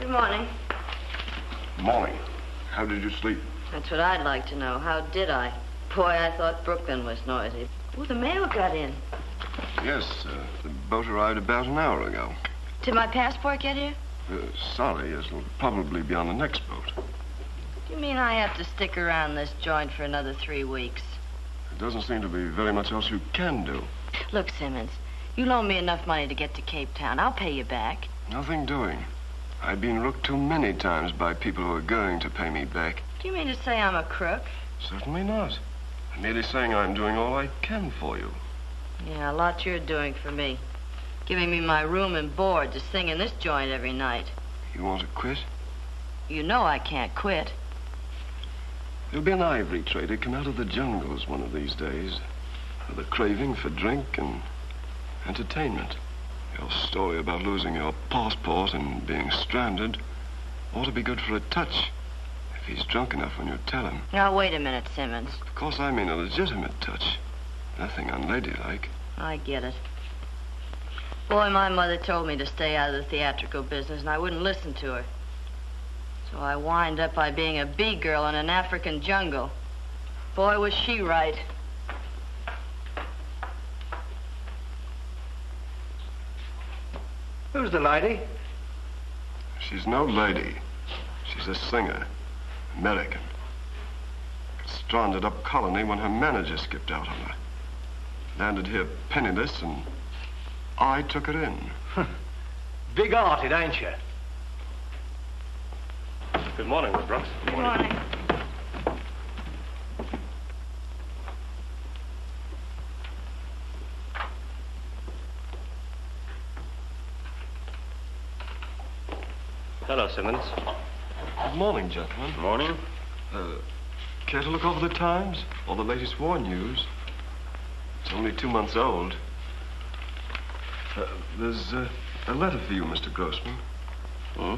Good morning. Morning. How did you sleep? That's what I'd like to know. How did I? Boy, I thought Brooklyn was noisy. Oh, the mail got in. Yes, the boat arrived about an hour ago. Did my passport get here? Sorry, it'll probably be on the next boat. You mean I have to stick around this joint for another 3 weeks? There doesn't seem to be very much else you can do. Look, Simmons, you loan me enough money to get to Cape Town. I'll pay you back. Nothing doing. I've been rooked too many times by people who are going to pay me back. Do you mean to say I'm a crook? Certainly not. I'm merely saying I'm doing all I can for you. Yeah, a lot you're doing for me. Giving me my room and board to sing in this joint every night. You want to quit? You know I can't quit. There'll be an ivory trader come out of the jungles one of these days with a craving for drink and entertainment. Your story about losing your passport and being stranded ought to be good for a touch if he's drunk enough when you tell him. Now, wait a minute, Simmons. Of course, I mean a legitimate touch. Nothing unladylike. I get it. Boy, my mother told me to stay out of the theatrical business, and I wouldn't listen to her. So I wind up by being a bee girl in an African jungle. Boy, was she right. Who's the lady? She's no lady. She's a singer. American. Got stranded up colony when her manager skipped out on her. Landed here penniless, and I took her in. Big-hearted, ain't you? Good morning, Miss Brooks. Good morning. Hello, Simmons. Good morning, gentlemen. Morning. Care to look over the Times? Or the latest war news? It's only 2 months old. There's a letter for you, Mr. Grossman. Hmm?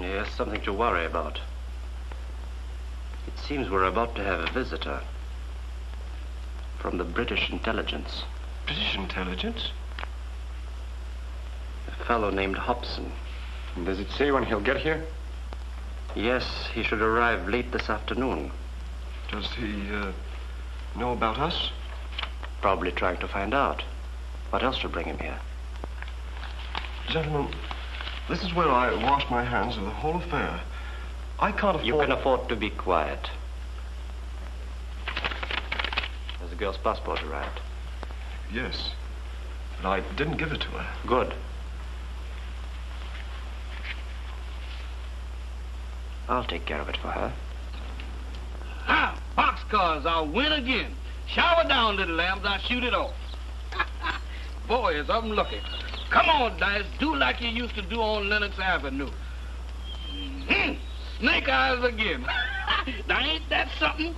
Yes, something to worry about. It seems we're about to have a visitor from the British intelligence. British intelligence? A fellow named Hobson. And does it say when he'll get here? Yes, he should arrive late this afternoon. Does he know about us? Probably trying to find out. What else to bring him here? Gentlemen, this is where I wash my hands of the whole affair. I can't afford... You can afford to be quiet. Has the girl's passport arrived? Yes, but I didn't give it to her. Good. I'll take care of it for her. Ha! Boxcars, I'll win again. Shower down, little lambs, I'll shoot it off. Boy, is I'm lucky. Come on, Dice, do like you used to do on Lenox Avenue. Snake eyes again. Now, ain't that something?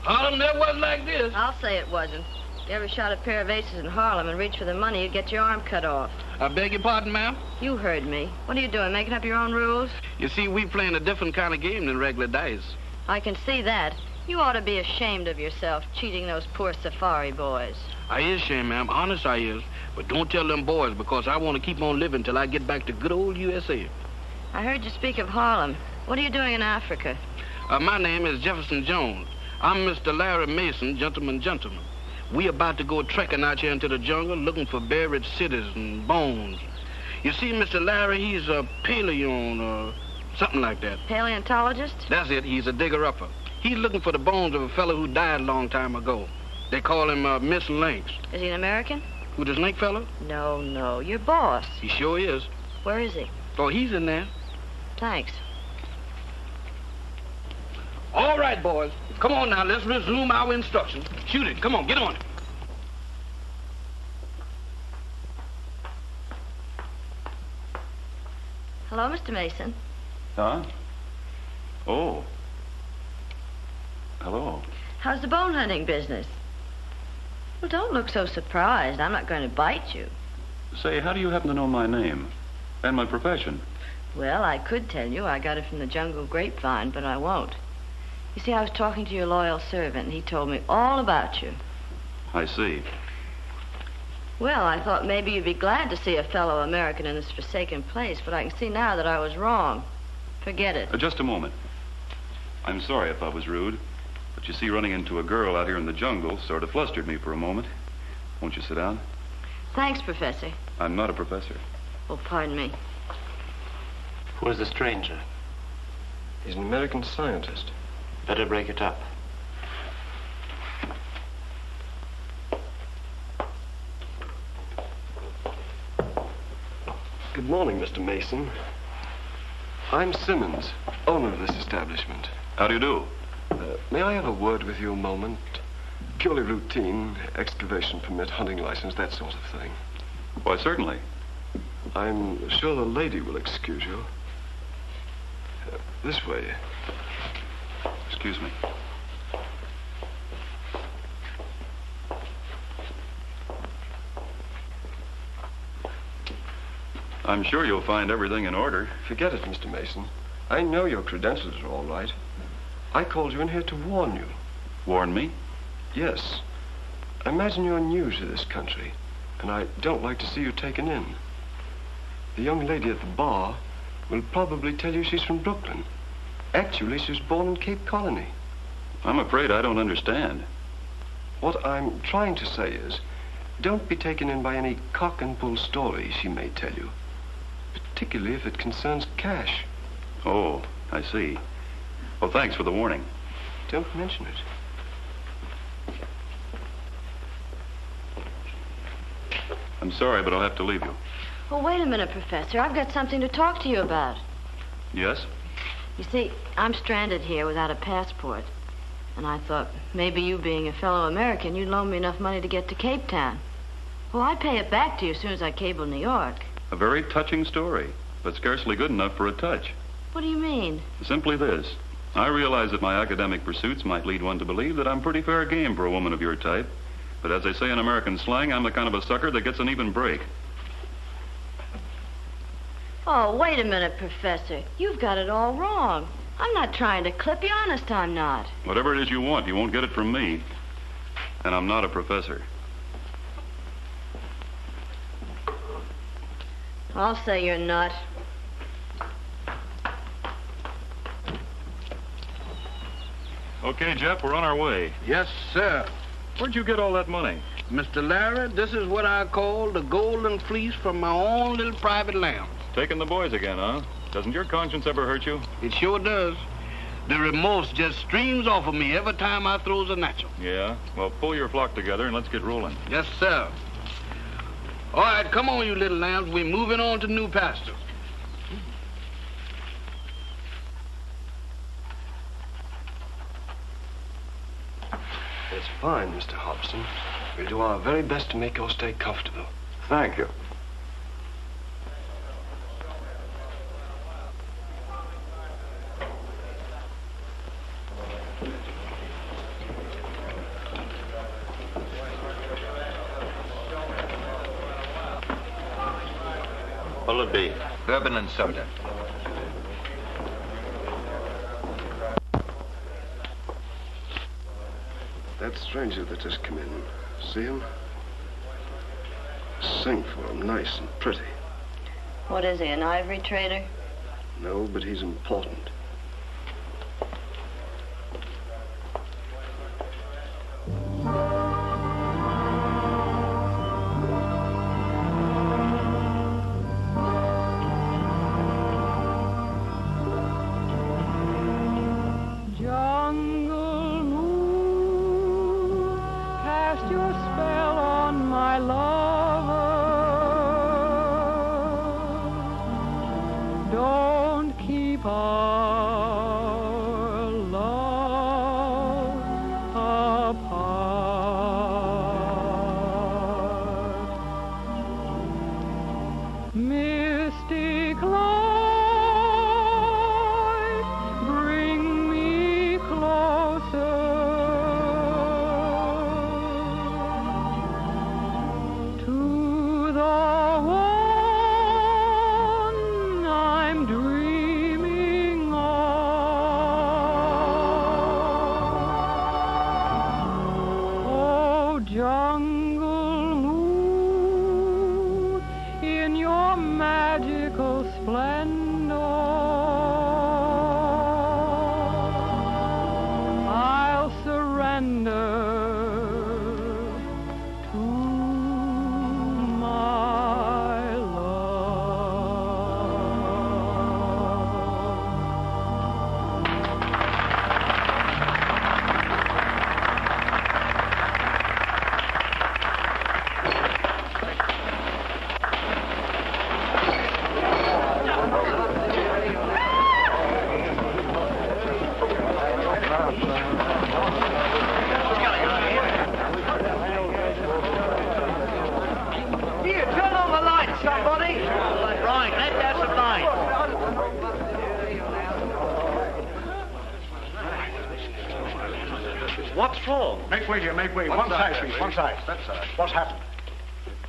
Harlem never was like this. I'll say it wasn't. If you ever shot a pair of aces in Harlem and reached for the money, you'd get your arm cut off. I beg your pardon, ma'am? You heard me. What are you doing, making up your own rules? You see, we playing a different kind of game than regular dice. I can see that. You ought to be ashamed of yourself, cheating those poor safari boys. I is ashamed, ma'am. Honest, I is. But don't tell them boys, because I want to keep on living till I get back to good old USA. I heard you speak of Harlem. What are you doing in Africa? My name is Jefferson Jones. I'm Mr. Larry Mason, gentleman. We about to go trekking out here into the jungle looking for buried cities and bones. You see, Mr. Larry, he's a paleon or something like that. Paleontologist? That's it. He's a digger-upper. He's looking for the bones of a fellow who died a long time ago. They call him Missing Links. Is he an American? Who, the snake fellow? No, your boss. He sure is. Where is he? Oh, he's in there. Thanks. All right, boys. Come on now, let's resume our instructions. Shoot it. Come on, get on it. Hello, Mr. Mason. Huh? Oh. Hello. How's the bone hunting business? Well, don't look so surprised. I'm not going to bite you. Say, how do you happen to know my name? And my profession? Well, I could tell you. I got it from the jungle grapevine, but I won't. You see, I was talking to your loyal servant, and he told me all about you. I see. Well, I thought maybe you'd be glad to see a fellow American in this forsaken place, but I can see now that I was wrong. Forget it. Just a moment. I'm sorry if I was rude, but you see, running into a girl out here in the jungle sort of flustered me for a moment. Won't you sit down? Thanks, Professor. I'm not a professor. Oh, pardon me. Who is the stranger? He's an American scientist. Better break it up. Good morning, Mr. Mason. I'm Simmons, owner of this establishment. How do you do? May I have a word with you a moment? Purely routine, excavation permit, hunting license, that sort of thing. Why, certainly. I'm sure the lady will excuse you. This way. Excuse me. I'm sure you'll find everything in order. Forget it, Mr. Mason. I know your credentials are all right. I called you in here to warn you. Warn me? Yes. I imagine you're new to this country, and I don't like to see you taken in. The young lady at the bar will probably tell you she's from Brooklyn. Actually, she was born in Cape Colony. I'm afraid I don't understand. What I'm trying to say is, don't be taken in by any cock and bull story she may tell you, particularly if it concerns cash. Oh, I see. Well, thanks for the warning. Don't mention it. I'm sorry, but I'll have to leave you. Well, wait a minute, Professor. I've got something to talk to you about. Yes? You see, I'm stranded here without a passport. And I thought, maybe you being a fellow American, you'd loan me enough money to get to Cape Town. Well, I'd pay it back to you as soon as I cable New York. A very touching story, but scarcely good enough for a touch. What do you mean? Simply this. I realize that my academic pursuits might lead one to believe that I'm pretty fair game for a woman of your type. But as they say in American slang, I'm the kind of a sucker that gets an even break. Oh, wait a minute, Professor. You've got it all wrong. I'm not trying to clip you. Honest, I'm not. Whatever it is you want, you won't get it from me. And I'm not a professor. I'll say you're not. Okay, Jeff, we're on our way. Yes, sir. Where'd you get all that money? Mr. Larry, this is what I call the golden fleece from my own little private lamb. Taking the boys again, huh? Doesn't your conscience ever hurt you? It sure does. The remorse just streams off of me every time I throws a natural. Yeah? Well, pull your flock together and let's get rolling. Yes, sir. All right, come on, you little lambs. We're moving on to new pastures. It's fine, Mr. Hobson. We'll do our very best to make your stay comfortable. Thank you. What'll it be? Bourbon and soda. That stranger that just come in, see him? Sing for him, nice and pretty. What is he, an ivory trader? No, but he's important. Jungle moon, cast your spell on my lover. Don't keep on jungle moon in your magical splendor. I'll surrender to my love. Here, turn on the lights, somebody. Right, let that some light. What's wrong? Make way here, make way. One side, please, one side. That side. What's happened?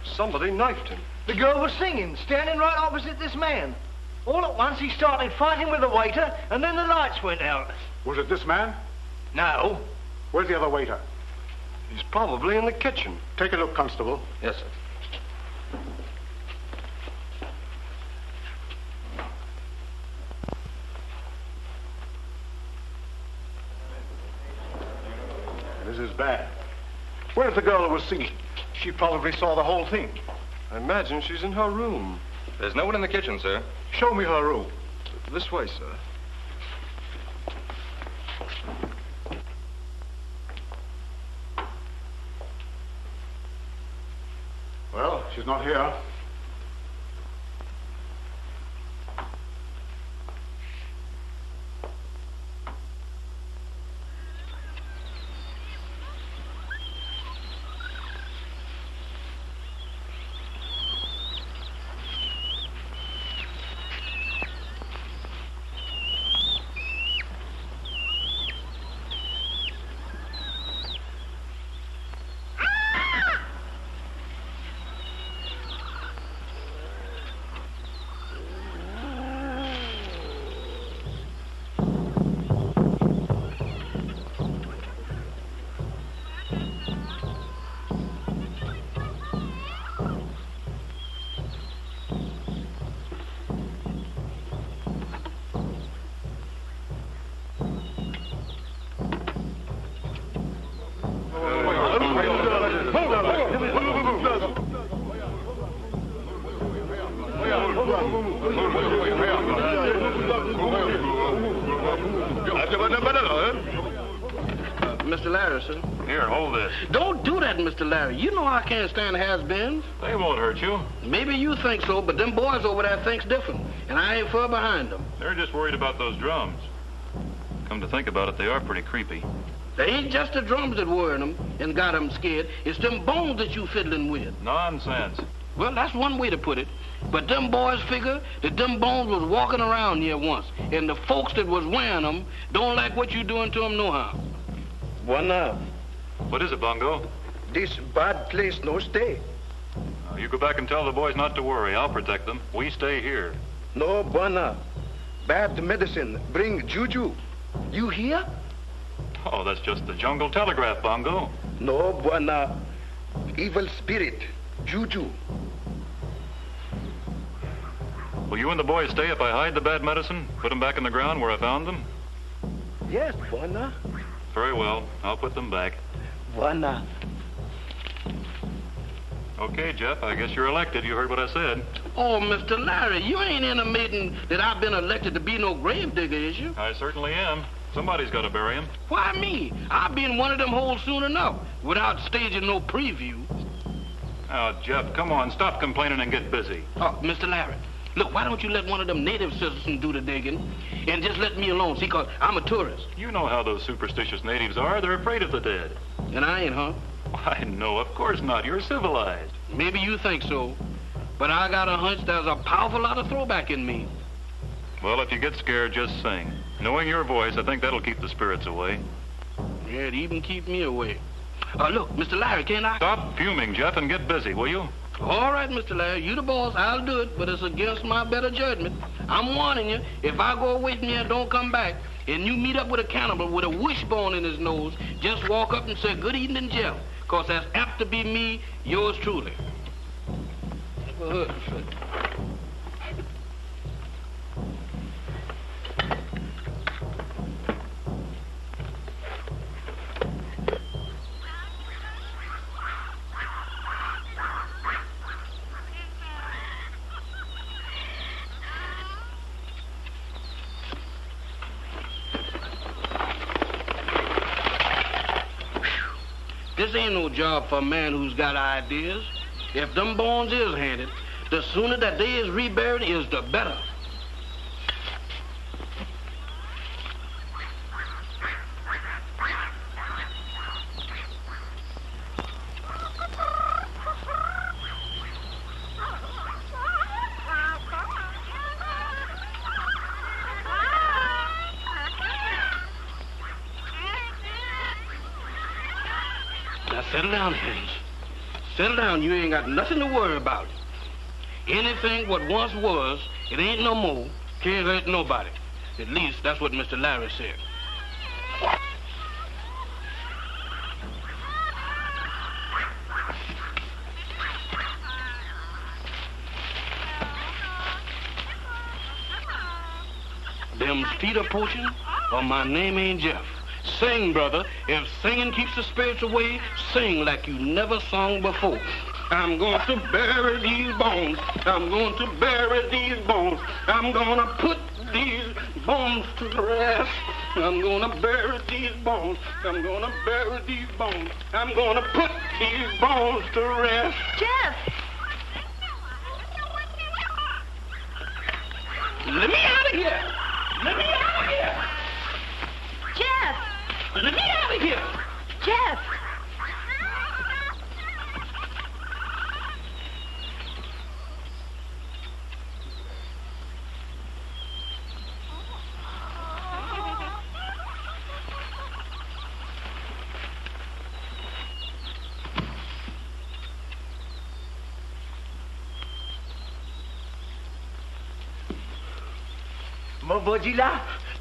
Somebody knifed him. The girl was singing, standing right opposite this man. All at once, he started fighting with the waiter, and then the lights went out. Was it this man? No. Where's the other waiter? He's probably in the kitchen. Take a look, Constable. Yes, sir. This is bad. Where's the girl who was singing? She probably saw the whole thing. I imagine she's in her room. There's no one in the kitchen, sir. Show me her room. This way, sir. Well, she's not here. Mr. Larry, sir. Here, hold this. Don't do that, Mr. Larry. You know I can't stand has-beens. They won't hurt you. Maybe you think so, but them boys over there thinks different, and I ain't far behind them. They're just worried about those drums. Come to think about it, they are pretty creepy. They ain't just the drums that worry them and got them scared. It's them bones that you fiddling with. Nonsense. Well, that's one way to put it. But them boys figure that them bones was walking around here once, and the folks that was wearing them don't like what you doing to them nohow. Buona, What is it, Bongo? this bad place no stay. You go back and tell the boys not to worry. I'll protect them. We stay here. No buona. Bad medicine bring juju. You hear? Oh, that's just the jungle telegraph, Bongo. No buona. Evil spirit. Juju. Will you and the boys stay if I hide the bad medicine? Put them back in the ground where I found them? Yes, buona. Very well. I'll put them back. Buona. Okay, Jeff, I guess you're elected. You heard what I said. Oh, Mr. Larry, you ain't intimating that I've been elected to be no grave digger, is you? I certainly am. Somebody's got to bury him. Why me? I've been one of them holes soon enough, without staging no preview. Oh, Jeff, come on. Stop complaining and get busy. Oh, Mr. Larry, look, why don't you let one of them native citizens do the digging and just let me alone, see, 'cause I'm a tourist. You know how those superstitious natives are. They're afraid of the dead. And I ain't, huh? Why, no, of course not. You're civilized. Maybe you think so, but I got a hunch there's a powerful lot of throwback in me. Well, if you get scared, just sing. Knowing your voice, I think that'll keep the spirits away. Yeah, it even keep me away. Look, Mr. Larry, can't I? Stop fuming, Jeff, and get busy, will you? All right, Mr. Larry, you the boss. I'll do it, but it's against my better judgment. I'm warning you, if I go away from here and don't come back, and you meet up with a cannibal with a wishbone in his nose, just walk up and say, "Good evening, Jeff," because that's apt to be me, yours truly. This ain't no job for a man who's got ideas. If them bones is handed, the sooner that they is reburied is the better. Now settle down, Hans. Settle down. You ain't got nothing to worry about. Anything what once was, it ain't no more. Can't hurt nobody. At least that's what Mr. Larry said. Them feet are poaching, or my name ain't Jeff. Sing, brother. If singing keeps the spirits away, sing like you never sung before. I'm going to bury these bones. I'm going to bury these bones. I'm going to put these bones to rest. I'm going to bury these bones. I'm going to bury these bones. I'm going to put these bones to rest. Jeff! Let me out of here! Let me out of here! Jeff! Let me out of here! Jeff!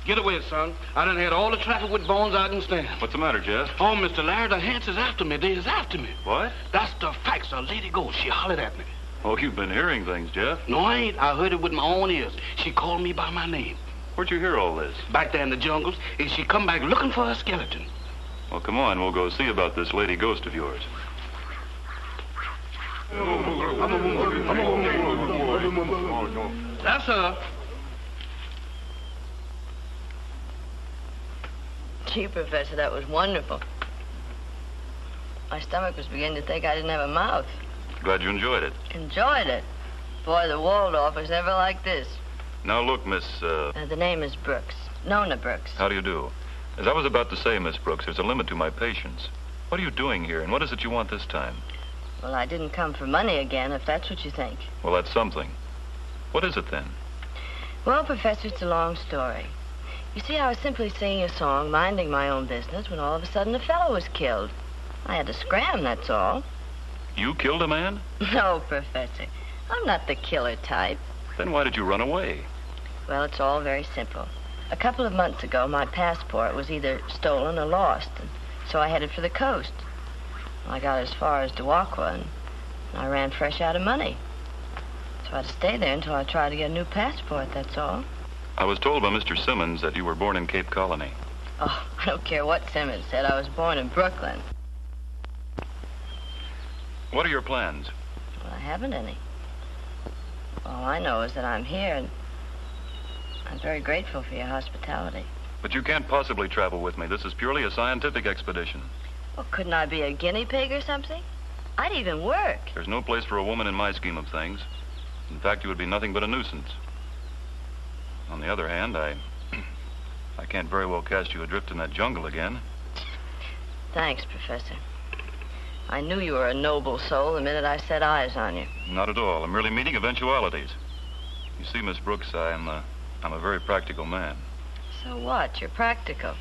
Get away, son. I done had all the traffic with bones I can stand. What's the matter, Jeff? Oh, Mr. Larry, the Hans is after me. They is after me. What? That's the facts. A lady ghost. She hollered at me. Oh, you've been hearing things, Jeff. No, I ain't. I heard it with my own ears. She called me by my name. Where'd you hear all this? Back there in the jungles, and she come back looking for her skeleton. Well, come on. We'll go see about this lady ghost of yours. That's her. Gee, Professor, that was wonderful. My stomach was beginning to think I didn't have a mouth. Glad you enjoyed it. Enjoyed it? Boy, the Waldorf was never like this. Now, look, Miss, The name is Brooks. Nona Brooks. How do you do? As I was about to say, Miss Brooks, there's a limit to my patience. What are you doing here, and what is it you want this time? Well, I didn't come for money again, if that's what you think. Well, that's something. What is it, then? Well, Professor, it's a long story. You see, I was simply singing a song, minding my own business, when all of a sudden a fellow was killed. I had to scram, that's all. You killed a man? No, Professor. I'm not the killer type. Then why did you run away? Well, it's all very simple. A couple of months ago, my passport was either stolen or lost, and so I headed for the coast. I got as far as Dewakwa, and I ran fresh out of money. So I had to stay there until I tried to get a new passport, that's all. I was told by Mr. Simmons that you were born in Cape Colony. Oh, I don't care what Simmons said. I was born in Brooklyn. What are your plans? Well, I haven't any. All I know is that I'm here, and I'm very grateful for your hospitality. But you can't possibly travel with me. This is purely a scientific expedition. Well, couldn't I be a guinea pig or something? I'd even work. There's no place for a woman in my scheme of things. In fact, you would be nothing but a nuisance. On the other hand, I can't very well cast you adrift in that jungle again. Thanks, Professor. I knew you were a noble soul the minute I set eyes on you. Not at all. I'm merely meeting eventualities. You see, Miss Brooks, I'm a very practical man. So what? You're practical.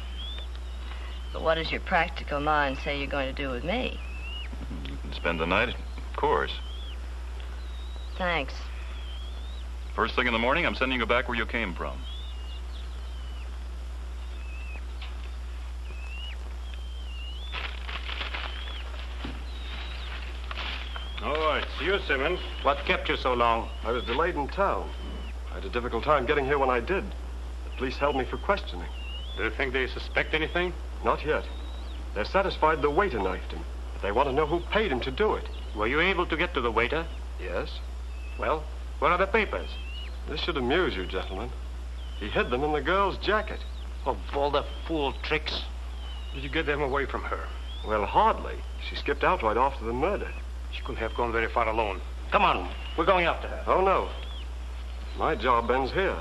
But what does your practical mind say you're going to do with me? You can spend the night, of course. Thanks. First thing in the morning, I'm sending you back where you came from. It's you, Simmons. What kept you so long? I was delayed in town. I had a difficult time getting here when I did. The police held me for questioning. Do you think they suspect anything? Not yet. They're satisfied the waiter knifed him, but they want to know who paid him to do it. Were you able to get to the waiter? Yes. Well, where are the papers? This should amuse you, gentlemen. He hid them in the girl's jacket. Of all the fool tricks. Did you get them away from her? Well, hardly. She skipped out right after the murder. She couldn't have gone very far alone. Come on, we're going after her. Oh, no. My job ends here.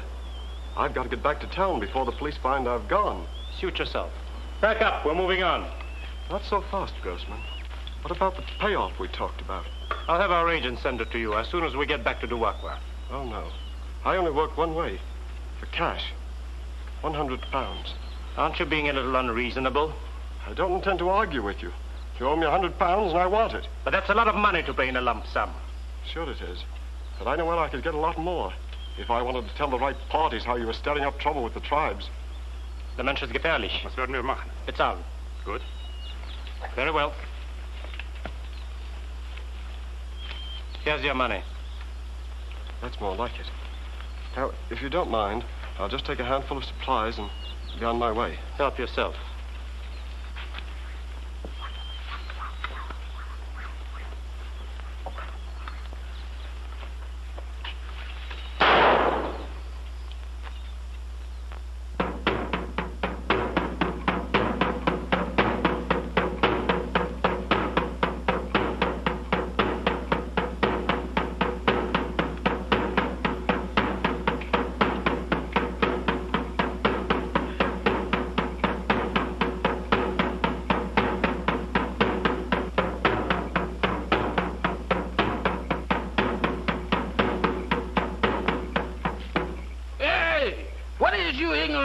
I've got to get back to town before the police find I've gone. Suit yourself. Back up, we're moving on. Not so fast, Grossman. What about the payoff we talked about? I'll have our agent send it to you as soon as we get back to Duwakwa. Oh, no. I only work one way. For cash. 100 pounds. Aren't you being a little unreasonable? I don't intend to argue with you. You owe me 100 pounds and I want it. But that's a lot of money to pay in a lump sum. Sure it is. But I know where I could get a lot more. If I wanted to tell the right parties how you were stirring up trouble with the tribes. The Mensch ist gefährlich. Was werden wir machen? It's on. Good. Very well. Here's your money. That's more like it. Now, if you don't mind, I'll just take a handful of supplies and be on my way. Help yourself.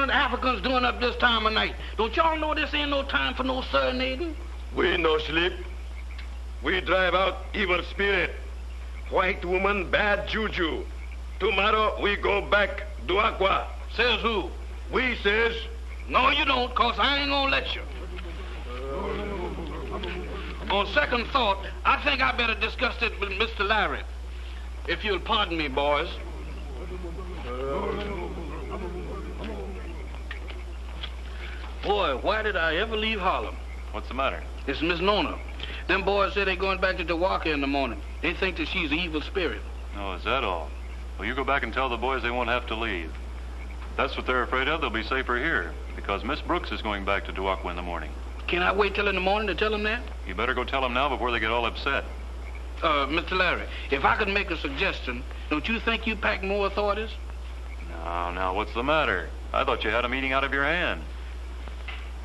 Africans doing up this time of night? Don't y'all know this ain't no time for no serenading? We no sleep. We drive out evil spirit. White woman, bad juju. Tomorrow we go back Duwakwa. Says who? We says. No, you don't, cause I ain't gonna let you. On second thought, I think I better discuss it with Mr. Larry. If you'll pardon me, boys. Boy, why did I ever leave Harlem? What's the matter? It's Miss Nona. Them boys say they're going back to Duwakwa in the morning. They think that she's an evil spirit. Oh, is that all? Well, you go back and tell the boys they won't have to leave. If that's what they're afraid of, they'll be safer here, because Miss Brooks is going back to Duwakwa in the morning. Can I wait till in the morning to tell them that? You better go tell them now before they get all upset. Mr. Larry, if I could make a suggestion, don't you think you pack more authorities? Now, what's the matter? I thought you had a meeting out of your hand.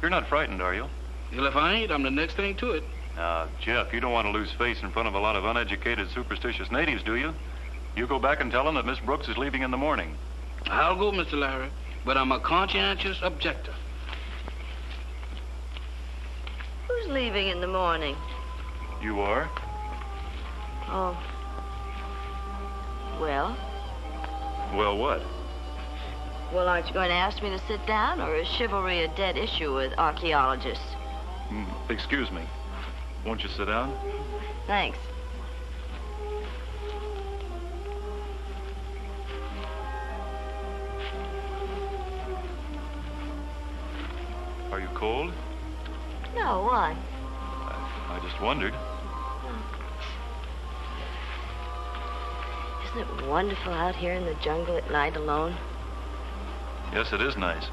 You're not frightened, are you? Well, if I ain't, I'm the next thing to it. Now, Jeff, you don't want to lose face in front of a lot of uneducated, superstitious natives, do you? You go back and tell them that Miss Brooks is leaving in the morning. I'll go, Mr. Larry, but I'm a conscientious objector. Who's leaving in the morning? You are? Oh. Well? Well, what? Well, aren't you going to ask me to sit down, or is chivalry a dead issue with archaeologists? Excuse me. Won't you sit down? Thanks. Are you cold? No, why? I just wondered. Isn't it wonderful out here in the jungle at night alone? Yes, it is nice.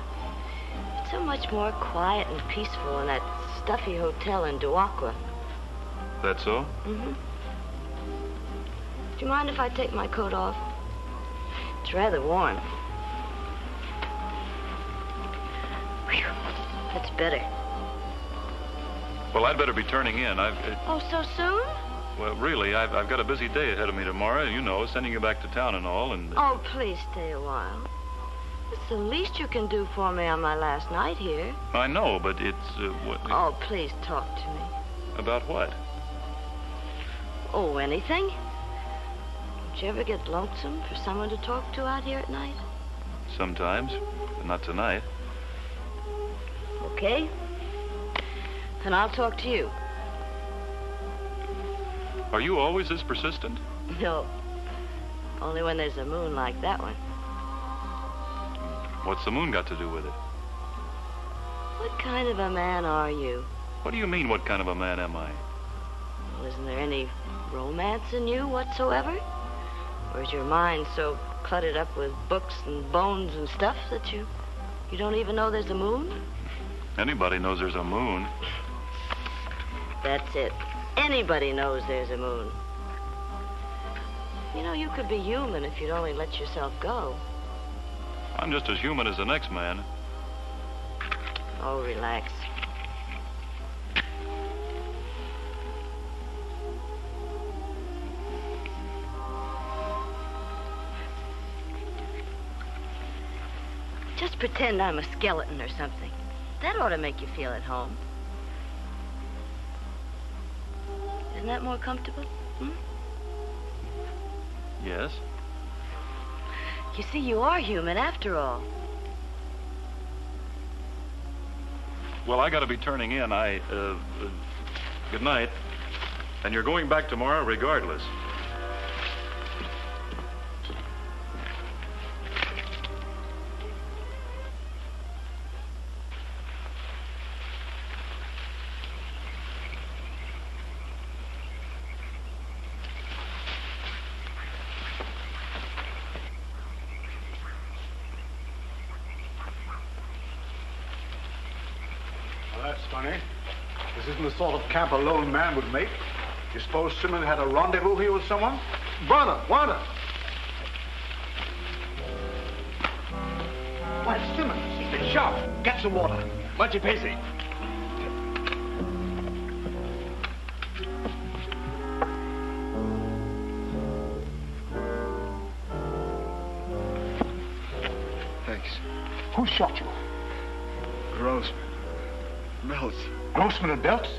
It's so much more quiet and peaceful in that stuffy hotel in Duwakwa. That so? Mm-hmm. Do you mind if I take my coat off? It's rather warm. Whew, that's better. Well, I'd better be turning in. Oh, so soon? Well, really, I've got a busy day ahead of me tomorrow, you know, sending you back to town and all, and... Oh, please stay a while. It's the least you can do for me on my last night here. I know, but it's, what... Oh, please talk to me. About what? Oh, anything. Don't you ever get lonesome for someone to talk to out here at night? Sometimes, but not tonight. Okay. Then I'll talk to you. Are you always this persistent? No. Only when there's a moon like that one. What's the moon got to do with it? What kind of a man are you? What do you mean, what kind of a man am I? Well, isn't there any romance in you whatsoever? Or is your mind so cluttered up with books and bones and stuff that you don't even know there's a moon? Anybody knows there's a moon. That's it. Anybody knows there's a moon. You know, you could be human if you'd only let yourself go. I'm just as human as the next man. Oh, relax. Just pretend I'm a skeleton or something. That ought to make you feel at home. Isn't that more comfortable? Hmm? Yes. You see, you are human after all. Well, I gotta be turning in. Good night. And you're going back tomorrow regardless. That's funny. This isn't the sort of camp a lone man would make. You suppose Simmons had a rendezvous here with someone? Warner! Why, it's Simmons. He's been shot. Get some water. Much busy. Thanks. Who shot you? Grossman. Belts. Grossman and Belts?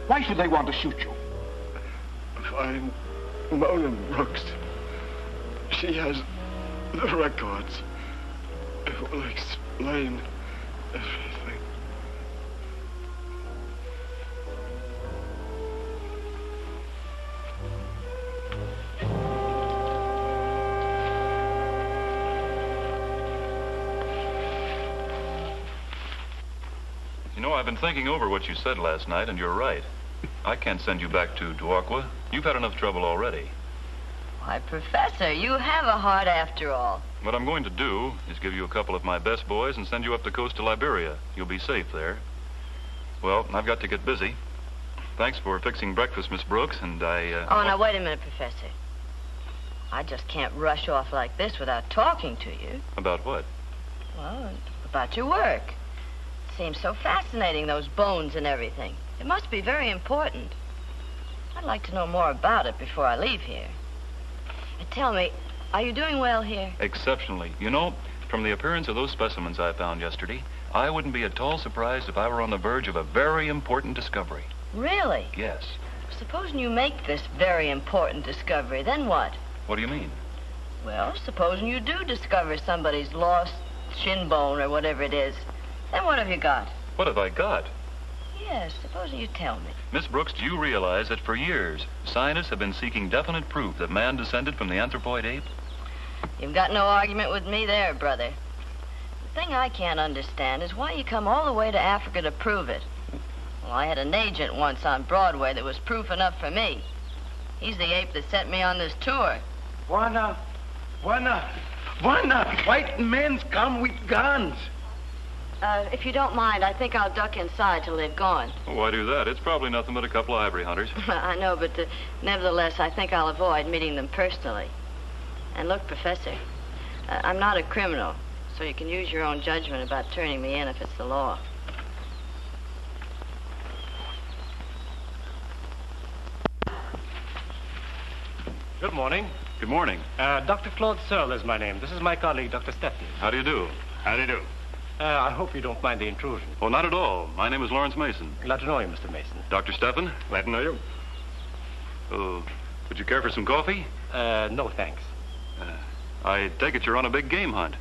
Why should they want to shoot you? Find Mona Brooks. She has the records. It will explain everything. You know, I've been thinking over what you said last night, and you're right. I can't send you back to Duakwa. You've had enough trouble already. Why, Professor, you have a heart after all. What I'm going to do is give you a couple of my best boys and send you up the coast to Liberia. You'll be safe there. Well, I've got to get busy. Thanks for fixing breakfast, Miss Brooks, and Oh, now, wait a minute, Professor. I just can't rush off like this without talking to you. About what? Well, about your work. It seems so fascinating, those bones and everything. It must be very important. I'd like to know more about it before I leave here. And tell me, are you doing well here? Exceptionally. You know, from the appearance of those specimens I found yesterday, I wouldn't be at all surprised if I were on the verge of a very important discovery. Really? Yes. Supposing you make this very important discovery, then what? What do you mean? Well, supposing you do discover somebody's lost shin bone or whatever it is, then what have you got? What have I got? Yes, supposing you tell me. Miss Brooks, do you realize that for years, scientists have been seeking definite proof that man descended from the anthropoid ape? You've got no argument with me there, brother. The thing I can't understand is why you come all the way to Africa to prove it. Well, I had an agent once on Broadway that was proof enough for me. He's the ape that sent me on this tour. Why not? Why not? Why not? White men's come with guns. If you don't mind, I think I'll duck inside till they've gone. Oh, why do that? It's probably nothing but a couple of ivory hunters. I know, but nevertheless, I think I'll avoid meeting them personally. And look, Professor, I'm not a criminal, so you can use your own judgment about turning me in if it's the law. Good morning. Good morning. Dr. Claude Searle is my name. This is my colleague, Dr. Stepney. How do you do? How do you do? I hope you don't mind the intrusion. Oh, not at all. My name is Lawrence Mason. Glad to know you, Mr. Mason. Dr. Steffen? Glad to know you. Oh, would you care for some coffee? No, thanks. I take it you're on a big game hunt.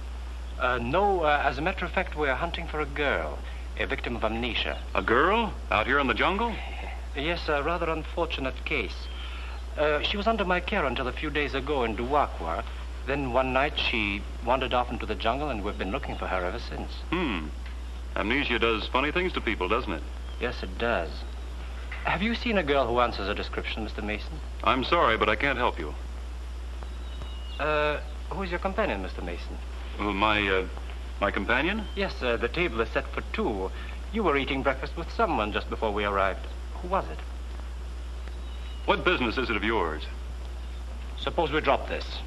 No, as a matter of fact, we're hunting for a girl, a victim of amnesia. A girl? Out here in the jungle? Yes, a rather unfortunate case. She was under my care until a few days ago in Duakwa. Then one night she wandered off into the jungle, and we've been looking for her ever since. Amnesia does funny things to people, doesn't it? Yes, it does. Have you seen a girl who answers a description, Mr. Mason? I'm sorry, but I can't help you. Who's your companion, Mr. Mason? My companion? Yes, the table is set for two. You were eating breakfast with someone just before we arrived. Who was it? What business is it of yours? Suppose we drop this.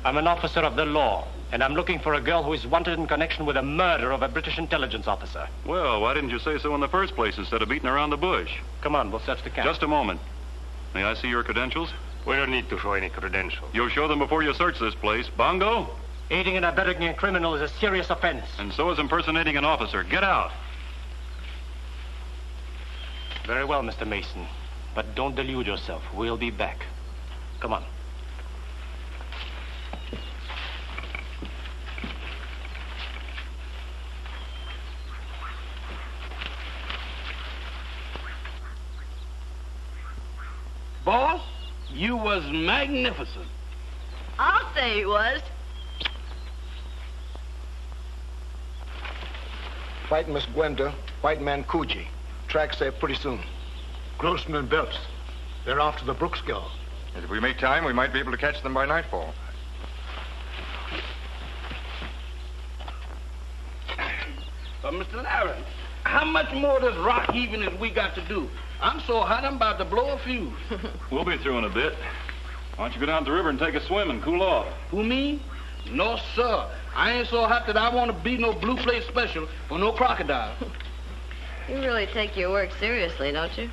I'm an officer of the law, and I'm looking for a girl who is wanted in connection with the murder of a British intelligence officer. Well, why didn't you say so in the first place instead of beating around the bush? Come on, we'll search the camp. Just a moment. May I see your credentials? We don't need to show any credentials. You'll show them before you search this place. Bongo? Aiding and abetting a criminal is a serious offense. And so is impersonating an officer. Get out. Very well, Mr. Mason. But don't delude yourself. We'll be back. Come on. Boss, you was magnificent. I'll say he was. White Miss Gwenda, white man Coogee. Tracks there pretty soon. Grossman and Belts. They're after the Brooks girl. If we make time, we might be able to catch them by nightfall. Mr. Larry, how much more of this rock heaving as we got to do? I'm so hot I'm about to blow a fuse. We'll be through in a bit. Why don't you go down to the river and take a swim and cool off? Who, me? No, sir. I ain't so hot that I want to be no blue plate special for no crocodile. You really take your work seriously, don't you?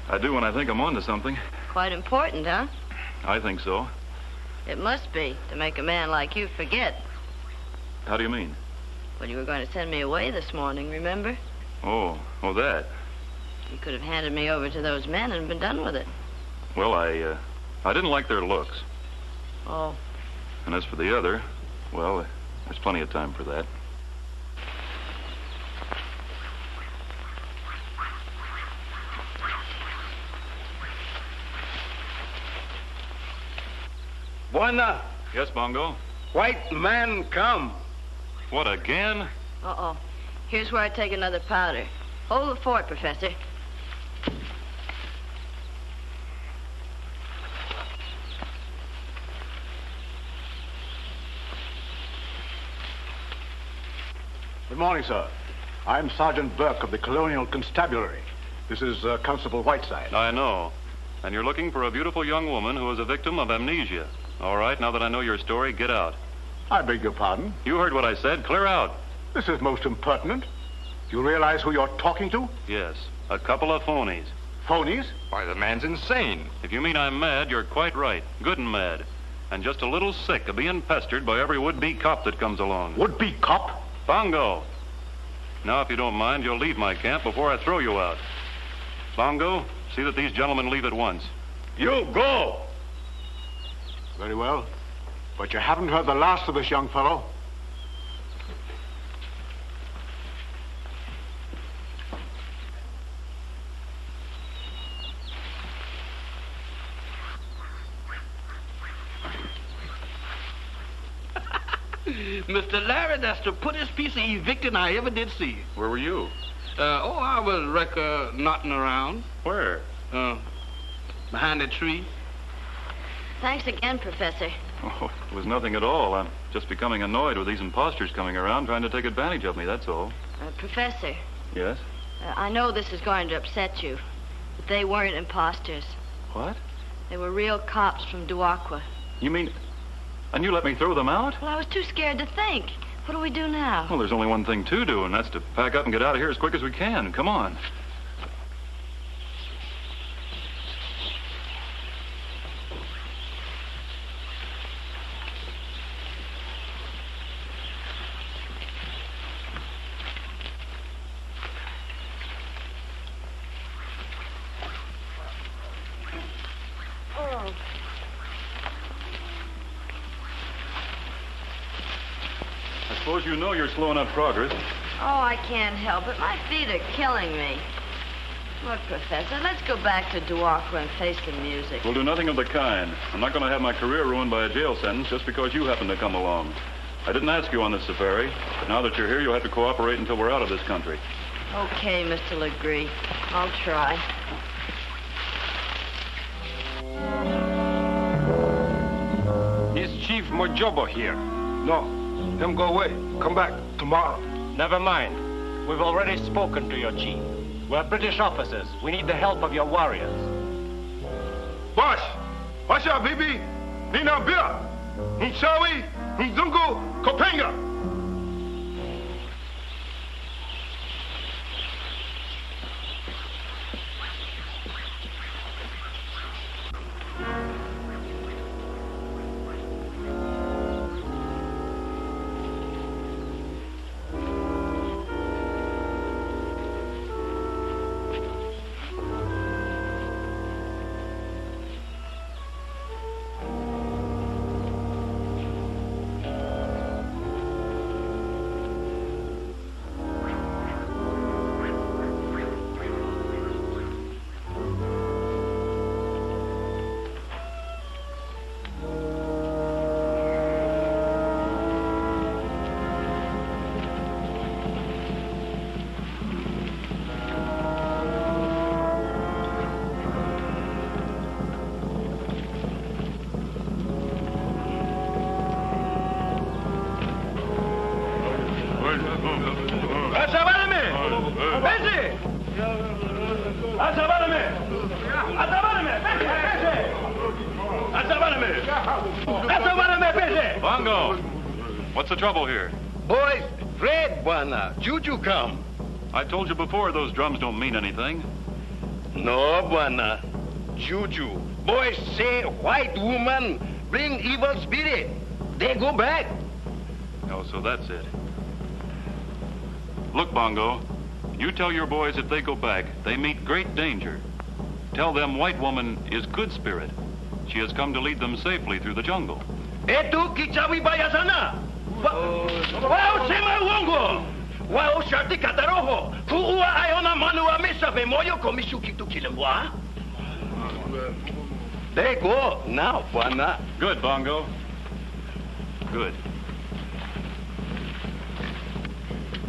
I do when I think I'm onto something. Quite important, huh? I think so. It must be, to make a man like you forget. How do you mean? Well, you were going to send me away this morning, remember? Oh, that. You could have handed me over to those men and been done with it. Well, I didn't like their looks. Oh. And as for the other, well, there's plenty of time for that. Buena. Yes, Bongo? White man come. What, again? Uh-oh. Here's where I take another powder. Hold the fort, Professor. Good morning, sir. I'm Sergeant Burke of the Colonial Constabulary. This is Constable Whiteside. I know. And you're looking for a beautiful young woman who is a victim of amnesia. All right, now that I know your story, get out. I beg your pardon? You heard what I said. Clear out. This is most impertinent. Do you realize who you're talking to? Yes, a couple of phonies. Phonies? Why, the man's insane. If you mean I'm mad, you're quite right. Good and mad. And just a little sick of being pestered by every would-be cop that comes along. Would-be cop? Bongo. Now, if you don't mind, you'll leave my camp before I throw you out. Bongo, see that these gentlemen leave at once. You go. Very well. But you haven't heard the last of this young fellow. Mr. Larry, that's the prettiest piece of evicting I ever did see. Where were you? I was knotting around. Where? Behind a tree. Thanks again, Professor. Oh, it was nothing at all. I'm just becoming annoyed with these imposters coming around trying to take advantage of me, that's all. Professor. Yes? I know this is going to upset you, but they weren't imposters. What? They were real cops from Duakwa. You mean... And you let me throw them out? Well, I was too scared to think. What do we do now? Well, there's only one thing to do, and that's to pack up and get out of here as quick as we can. Come on. I suppose you know you're slowing up progress. Oh, I can't help it. My feet are killing me. Look, Professor, let's go back to Duaco and face the music. We'll do nothing of the kind. I'm not going to have my career ruined by a jail sentence just because you happen to come along. I didn't ask you on this safari, but now that you're here, you'll have to cooperate until we're out of this country. Okay, Mr. Legree. I'll try. Is Chief Mojobo here? No. Him go away. Come back tomorrow. Never mind. We've already spoken to your chief. We're British officers. We need the help of your warriors. Boss! Washa bibi! Nina bia! Hinshawi! Hinzungu! Kopenga! Bongo, what's the trouble here? Boys, Fred, Buana, Juju come. I told you before those drums don't mean anything. No, Buana. Juju. Boys say white woman bring evil spirit. They go back. Oh, so that's it. Look, Bongo, you tell your boys if they go back, they meet great danger. Tell them white woman is good spirit. She has come to lead them safely through the jungle. Etu kichawi bayasana. Wao sema uongo. Wao sharti kataroho. Kuua ayona manua mesa vemoyo komishu kitu kilembwa. They go now, Buana. Good, Bongo. Good.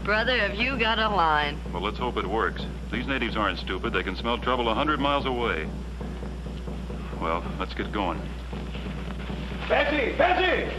Brother, have you got a line? Well, let's hope it works. These natives aren't stupid. They can smell trouble 100 miles away. Well, let's get going. Bessie! Bessie!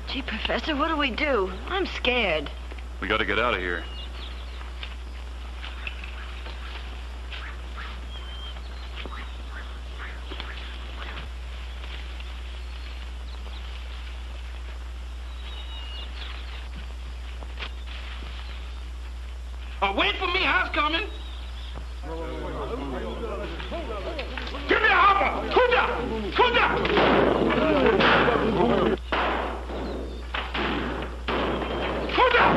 Gee, Professor, what do we do? I'm scared. We got to get out of here. Wait for me, house coming. Give me a hopper! Kuda! Kuda! Kuda!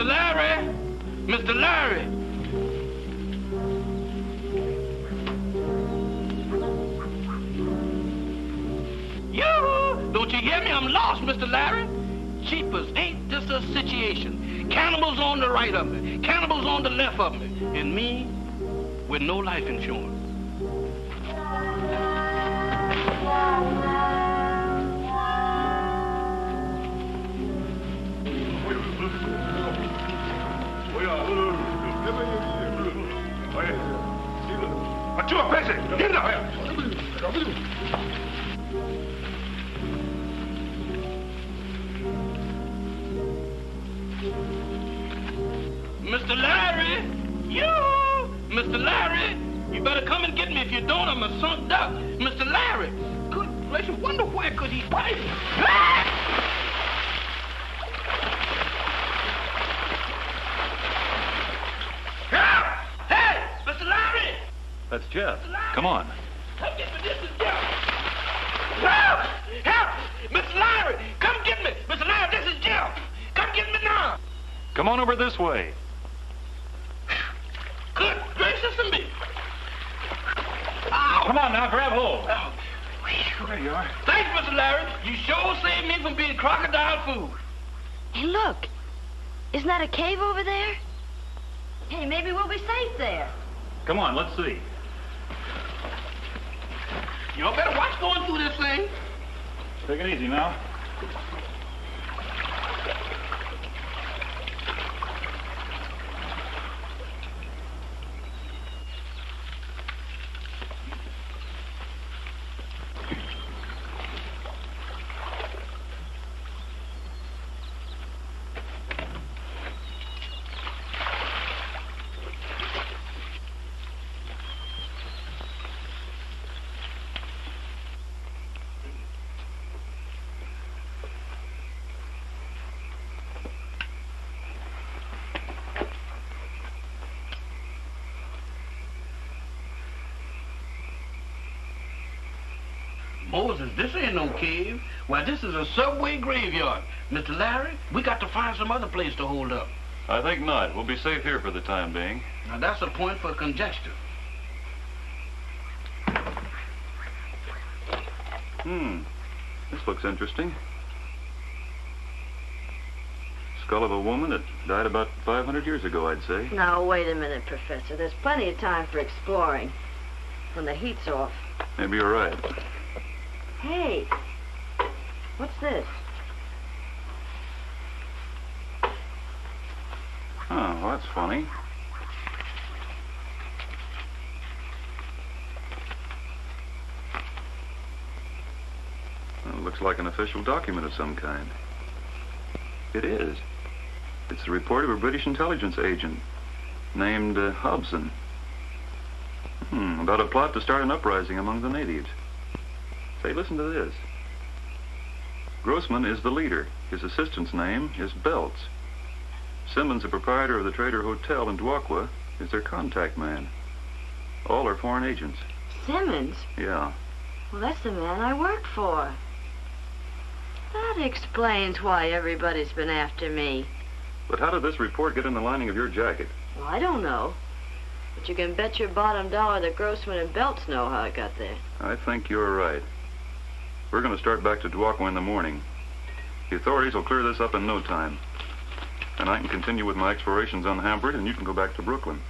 Mr. Larry! Mr. Larry! Yoo-hoo! Don't you hear me? I'm lost, Mr. Larry. Jeepers, ain't this a situation? Cannibals on the right of me, cannibals on the left of me, and me with no life insurance. Mr. Larry! You! Mr. Larry! You better come and get me. If you don't, I'm a sunk duck. Mr. Larry! Good gracious, wonder where could he find me? Hey! Mr. Larry! That's Jeff. Come on. Come get me. This is Jeff. Help! Help! Mr. Larry! Come get me! Mr. Larry, this is Jeff! Come get me now! Come on over this way. Good gracious of me! Ow. Come on now, grab hold. Oh. There you are. Thanks, Mr. Larry. You sure saved me from being crocodile food. Hey, look. Isn't that a cave over there? Hey, maybe we'll be safe there. Come on, let's see. Y'all better watch going through this thing. Take it easy now. Moses, this ain't no cave. Why, this is a subway graveyard. Mr. Larry, we got to find some other place to hold up. I think not. We'll be safe here for the time being. Now, that's a point for conjecture. This looks interesting. Skull of a woman that died about 500 years ago, I'd say. Now, wait a minute, Professor. There's plenty of time for exploring when the heat's off. Maybe you're right. Hey, what's this? Oh, well, that's funny. Well, it looks like an official document of some kind. It is. It's the report of a British intelligence agent named Hobson. About a plot to start an uprising among the natives. Say, listen to this. Grossman is the leader. His assistant's name is Belts. Simmons, the proprietor of the Trader Hotel in Duakwa, is their contact man. All are foreign agents. Simmons? Yeah. Well, that's the man I work for. That explains why everybody's been after me. But how did this report get in the lining of your jacket? Well, I don't know. But you can bet your bottom dollar that Grossman and Belts know how it got there. I think you're right. We're going to start back to Duakwa in the morning. The authorities will clear this up in no time. And I can continue with my explorations unhampered, and you can go back to Brooklyn.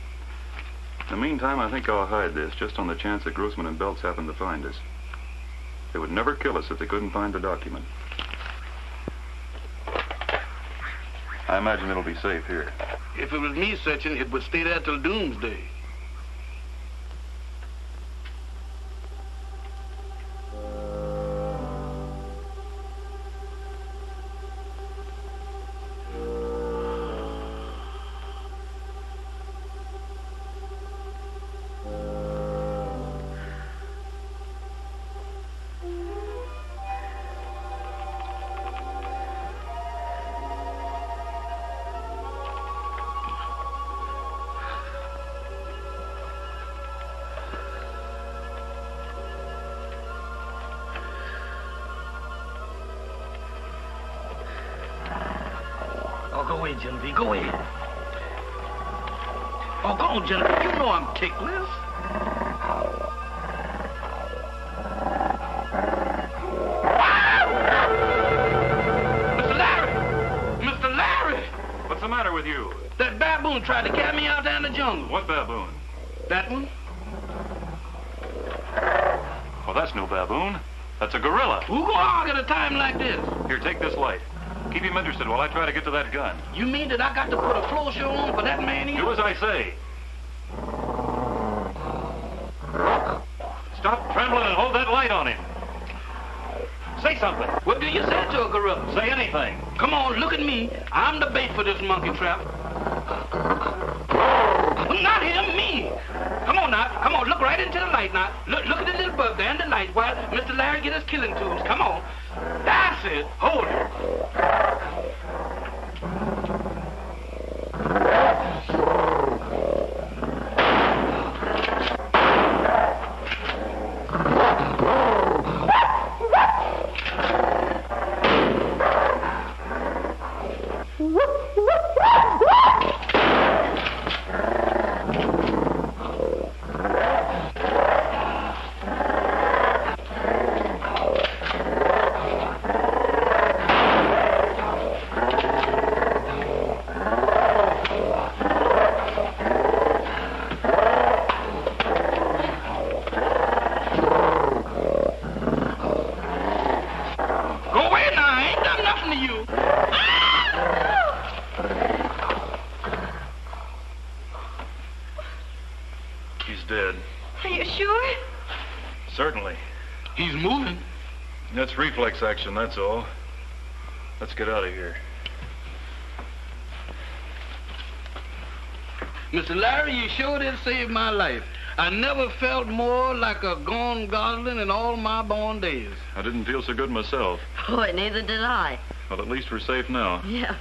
In the meantime, I think I'll hide this, just on the chance that Grossman and Belts happen to find us. They would never kill us if they couldn't find the document. I imagine it'll be safe here. If it was me searching, it would stay there till doomsday. Go ahead, Genevieve. Go ahead. Oh, go on, Genevieve. You know I'm ticklish. Mr. Larry! Mr. Larry! What's the matter with you? That baboon tried to carry me out there in the jungle. What baboon? That one? Well, that's no baboon. That's a gorilla. Who go hog at a time like this? Here, take this light. Keep him interested while I try to get to that gun. You mean that I got to put a floor show on for that man here? Do as I say. Stop trembling and hold that light on him. Say something. What do you say to a gorilla? Say anything. Come on, look at me. I'm the bait for this monkey trap. Not him, me. Come on now. Come on, look right into the light now. Look at the little bug there in the light while Mr. Larry get his killing tools. Come on. That's it. Hold it. Certainly. He's moving. That's reflex action, that's all. Let's get out of here. Mr. Larry, you sure did save my life. I never felt more like a gone gosling in all my born days. I didn't feel so good myself. Boy, neither did I. Well, at least we're safe now. Yeah.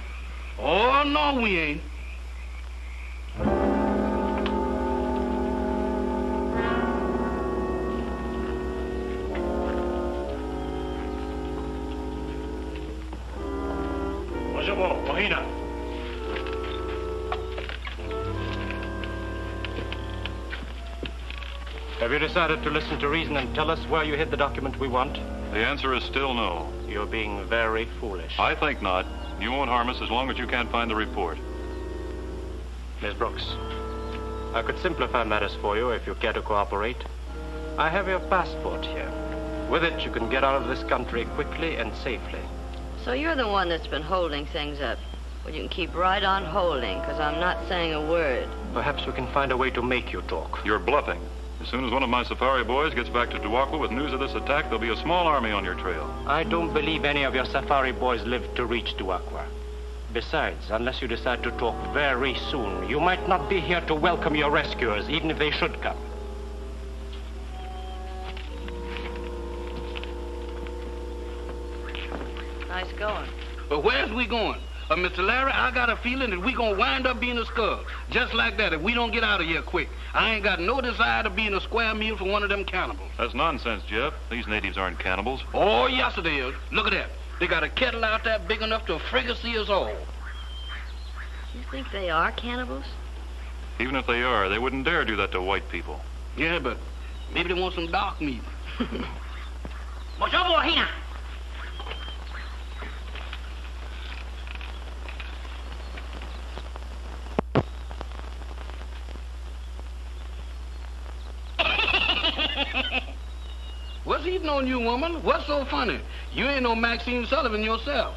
Oh, no, we ain't. Have you decided to listen to reason and tell us where you hid the document we want? The answer is still no. You're being very foolish. I think not. You won't harm us as long as you can't find the report. Miss Brooks, I could simplify matters for you if you care to cooperate. I have your passport here. With it, you can get out of this country quickly and safely. So you're the one that's been holding things up. Well, you can keep right on holding, because I'm not saying a word. Perhaps we can find a way to make you talk. You're bluffing. As soon as one of my safari boys gets back to Duakwa with news of this attack, there'll be a small army on your trail. I don't believe any of your safari boys live to reach Duakwa. Besides, unless you decide to talk very soon, you might not be here to welcome your rescuers, even if they should come. Nice going. But where's we going? Mr. Larry, I got a feeling that we're going to wind up being a skull. Just like that, if we don't get out of here quick. I ain't got no desire to be in a square meal for one of them cannibals. That's nonsense, Jeff. These natives aren't cannibals. Oh, yes, it is. Look at that. They got a kettle out there big enough to fricassee us all. You think they are cannibals? Even if they are, they wouldn't dare do that to white people. Yeah, but maybe they want some dark meat. What's eating on you, woman? What's so funny? You ain't no Maxine Sullivan yourself.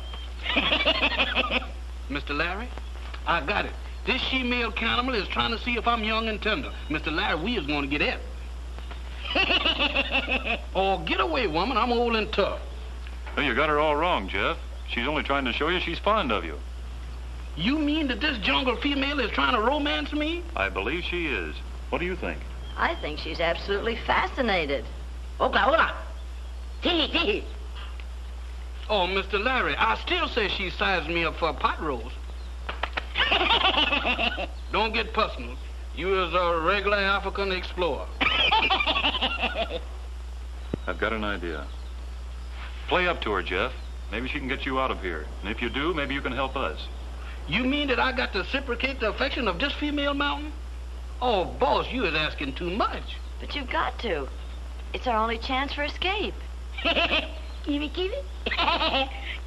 Mr. Larry, I got it. This she-male cannibal is trying to see if I'm young and tender. Mr. Larry, we is going to get it. Oh, get away, woman. I'm old and tough. Well, you got her all wrong, Jeff. She's only trying to show you she's fond of you. You mean that this jungle female is trying to romance me? I believe she is. What do you think? I think she's absolutely fascinated. Oh, Mr. Larry, I still say she sized me up for a pot roast. Don't get personal. You is a regular African explorer. I've got an idea. Play up to her, Jeff. Maybe she can get you out of here. And if you do, maybe you can help us. You mean that I got to reciprocate the affection of this female mountain? Oh, boss, you is asking too much. But you've got to. It's our only chance for escape. Kiwi, kiwi.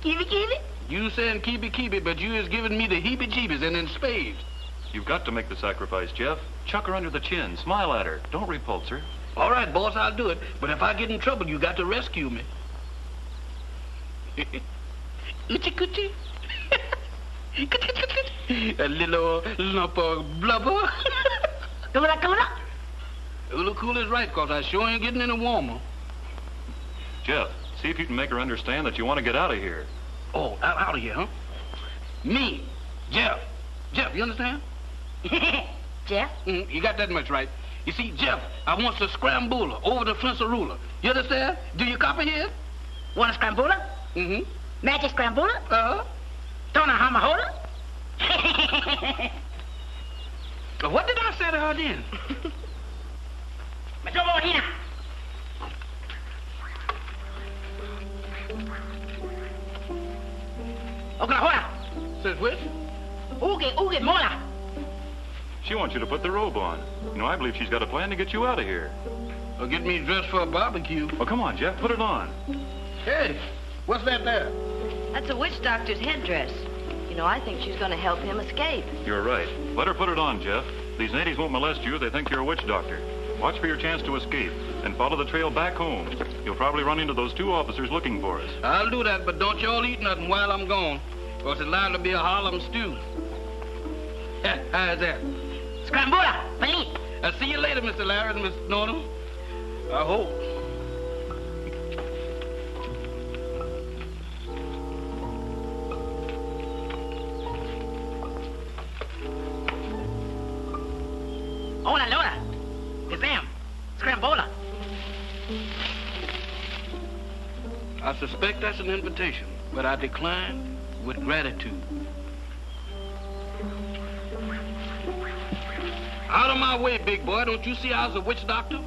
Kiwi, kiwi. You saying kibi, but you is giving me the heebie-jeebies and in spades. You've got to make the sacrifice, Jeff. Chuck her under the chin. Smile at her. Don't repulse her. All right, boss, I'll do it. But if I get in trouble, you got to rescue me. Oochie-coochie. A little lump of blubber. Coola. Ula cool is right, because I sure ain't getting any warmer. Jeff, see if you can make her understand that you want to get out of here. Oh, out of here, huh? Me, Jeff. Jeff, you understand? Jeff? You got that much right. You see, Jeff, I want to scramble over the fence of ruler. You understand? Do you copy here? Want a scramble? Mm-hmm. Magic scramble? Uh-huh. Don't hammer holder? What did I say to her then? Majobo here. Oklahoma. Says which? Uge, mola. She wants you to put the robe on. You know, I believe she's got a plan to get you out of here. Or get me dressed for a barbecue. Oh, come on, Jeff, put it on. Hey, what's that there? That's a witch doctor's headdress. You know, I think she's going to help him escape. You're right. Let her put it on, Jeff. These natives won't molest you if they think you're a witch doctor. Watch for your chance to escape and follow the trail back home. You'll probably run into those 2 officers looking for us. I'll do that, but don't y'all eat nothing while I'm gone, or it's liable to be a Harlem stew. How's that? Scrambola, please. I'll see you later, Mr. Larry and Miss Norton. I hope. Hola, Lola. Gazam. Scrambola. I suspect that's an invitation, but I decline with gratitude. Out of my way, big boy. Don't you see I was a witch doctor?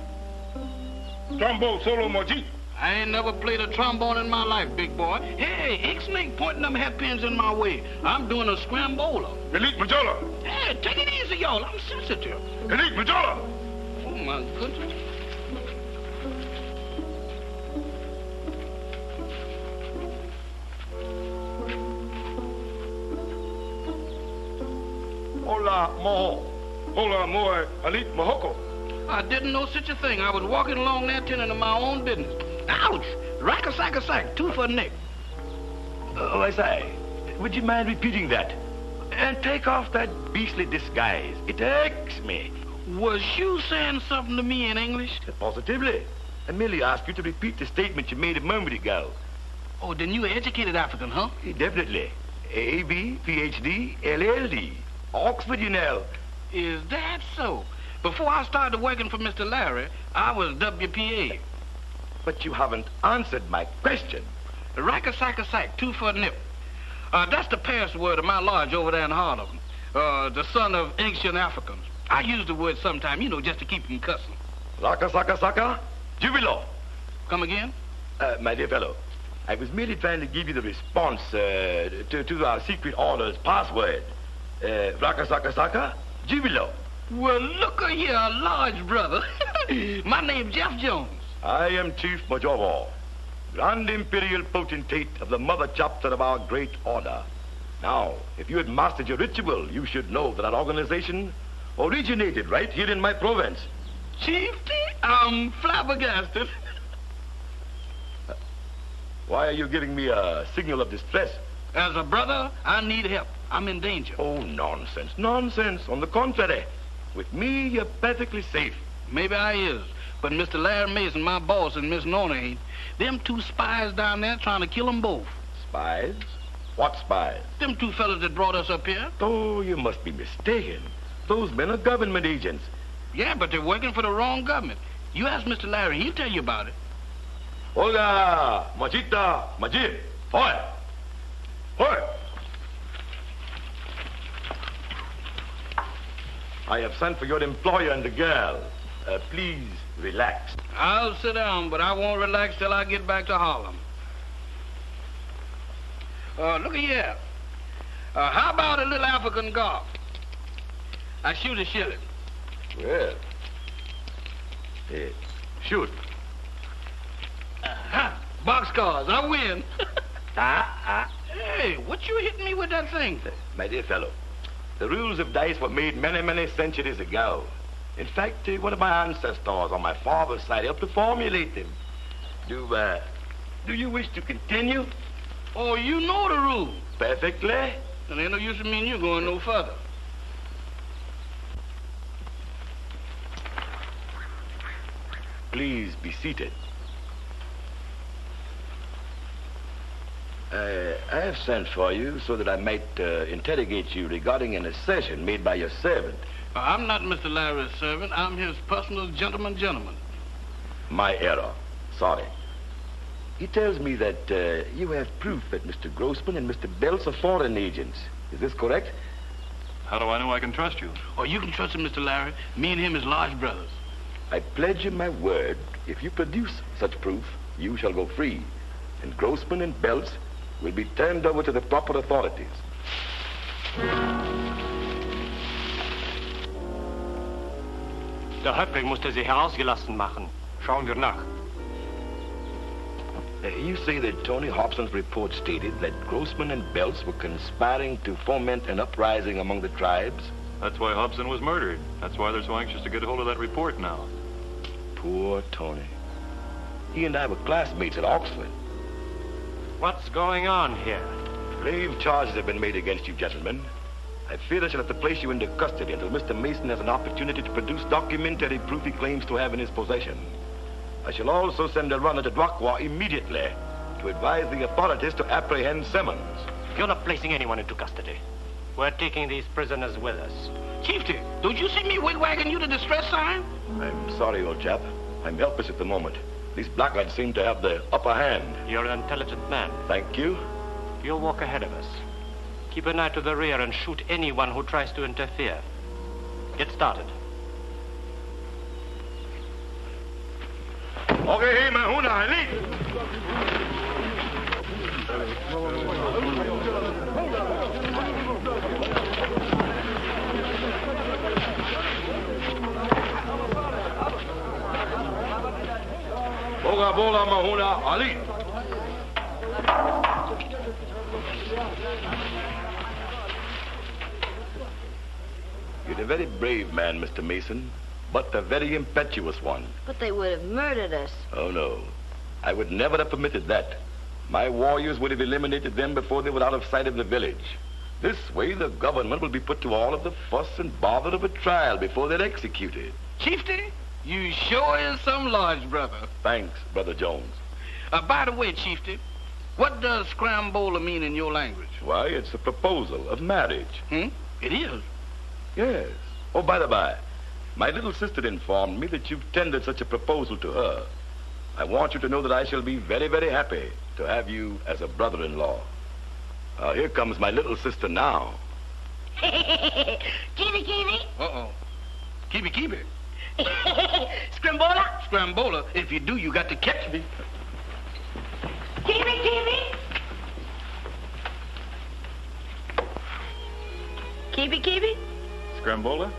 Trombone solo moji. I ain't never played a trombone in my life, big boy. Hey, Ixnay pointing them hatpins in my way. I'm doing a scrambola. Elite Majola. Hey, take it easy, y'all. I'm sensitive. Elite Majola. Oh, my goodness. Hola, moho. Hola, moe. Elite Mohoko. I didn't know such a thing. I was walking along there tending to my own business. Ouch! Rack-a-sack-a-sack, 2 for the neck. Oh, I say, would you mind repeating that? And take off that beastly disguise. It irks me. Was you saying something to me in English? Positively. I merely asked you to repeat the statement you made a moment ago. Oh, then you an educated African, huh? Definitely. A.B., Ph.D., L.L.D. Oxford, you know. Is that so? Before I started working for Mr. Larry, I was WPA. But you haven't answered my question. Rack-a-sack-a-sack, 2 for a nip. That's the password of my lodge over there in Harlem. The son of ancient Africans. I use the word sometime, you know, just to keep them cussing. Raka-saka-saka, jubilo. Come again? My dear fellow, I was merely trying to give you the response to our secret order's password. Raka-saka-saka, jubilo. Well, look here, large brother. My name's Jeff Jones. I am Chief Majobo, Grand Imperial Potentate of the Mother Chapter of our great order. Now, if you had mastered your ritual, you should know that our organization originated right here in my province. Chiefty, I'm flabbergasted. Why are you giving me a signal of distress? As a brother, I need help. I'm in danger. Oh, nonsense, nonsense. On the contrary, with me, you're perfectly safe. Maybe I is. But Mr. Larry Mason, my boss, and Miss Nona ain't. Them 2 spies down there trying to kill them both. Spies? What spies? Them 2 fellas that brought us up here. Oh, you must be mistaken. Those men are government agents. Yeah, but they're working for the wrong government. You ask Mr. Larry, he'll tell you about it. Hola, Majita, Majid. Hoy! Hoy! I have sent for your employer and the girl. Please relax. I'll sit down, but I won't relax till I get back to Harlem. Look here. How about a little African golf? I shoot a shilling. Well. Shoot. Boxcars, I win. Hey, what you hitting me with that thing? My dear fellow, the rules of dice were made many, many centuries ago. In fact, one of my ancestors on my father's side helped to formulate them. Do you wish to continue? Oh, you know the rules. Perfectly. Then ain't no use in me and you going no further. Please be seated. I have sent for you so that I might interrogate you regarding an assertion made by your servant. I'm not Mr. Larry's servant. I'm his personal gentleman. My error. Sorry. He tells me that you have proof that Mr. Grossman and Mr. Belts are foreign agents. Is this correct? How do I know I can trust you? Oh, you can trust him, Mr. Larry. Me and him is large brothers. I pledge you my word, if you produce such proof, you shall go free. And Grossman and Belts will be turned over to the proper authorities. Der Häuptling musste sie herausgelassen machen. Schauen wir nach. You say that Tony Hobson's report stated that Grossman and Belts were conspiring to foment an uprising among the tribes? That's why Hobson was murdered. That's why they're so anxious to get a hold of that report now. Poor Tony. He and I were classmates at Oxford. What's going on here? Grave charges have been made against you, gentlemen. I fear I shall have to place you into custody until Mr. Mason has an opportunity to produce documentary proof he claims to have in his possession. I shall also send a runner to Dwakwa immediately to advise the authorities to apprehend Simmons. You're not placing anyone into custody. We're taking these prisoners with us. Chieftain, don't you see me wigwagging you the distress sign? I'm sorry, old chap. I'm helpless at the moment. These blackguards seem to have the upper hand. You're an intelligent man. Thank you. You'll walk ahead of us. Keep an eye to the rear and shoot anyone who tries to interfere. Get started. Okay, mahuna, Boga bola mahuna ali. You're a very brave man, Mr. Mason, but a very impetuous one. But they would have murdered us. Oh, no. I would never have permitted that. My warriors would have eliminated them before they were out of sight of the village. This way, the government will be put to all of the fuss and bother of a trial before they're executed. Chieftain, you sure is some large brother. Thanks, Brother Jones. By the way, Chieftain, what does scrambola mean in your language? Why, it's a proposal of marriage. It is? Yes. Oh, by the by, my little sister informed me that you've tendered such a proposal to her. I want you to know that I shall be very, very happy to have you as a brother-in-law. Here comes my little sister now. Kiwi, kiwi. Uh-oh. Kiwi. Scrambola. Scrambola. If you do, you got to catch me. Kiwi, kiwi. Kiwi. Scrambola?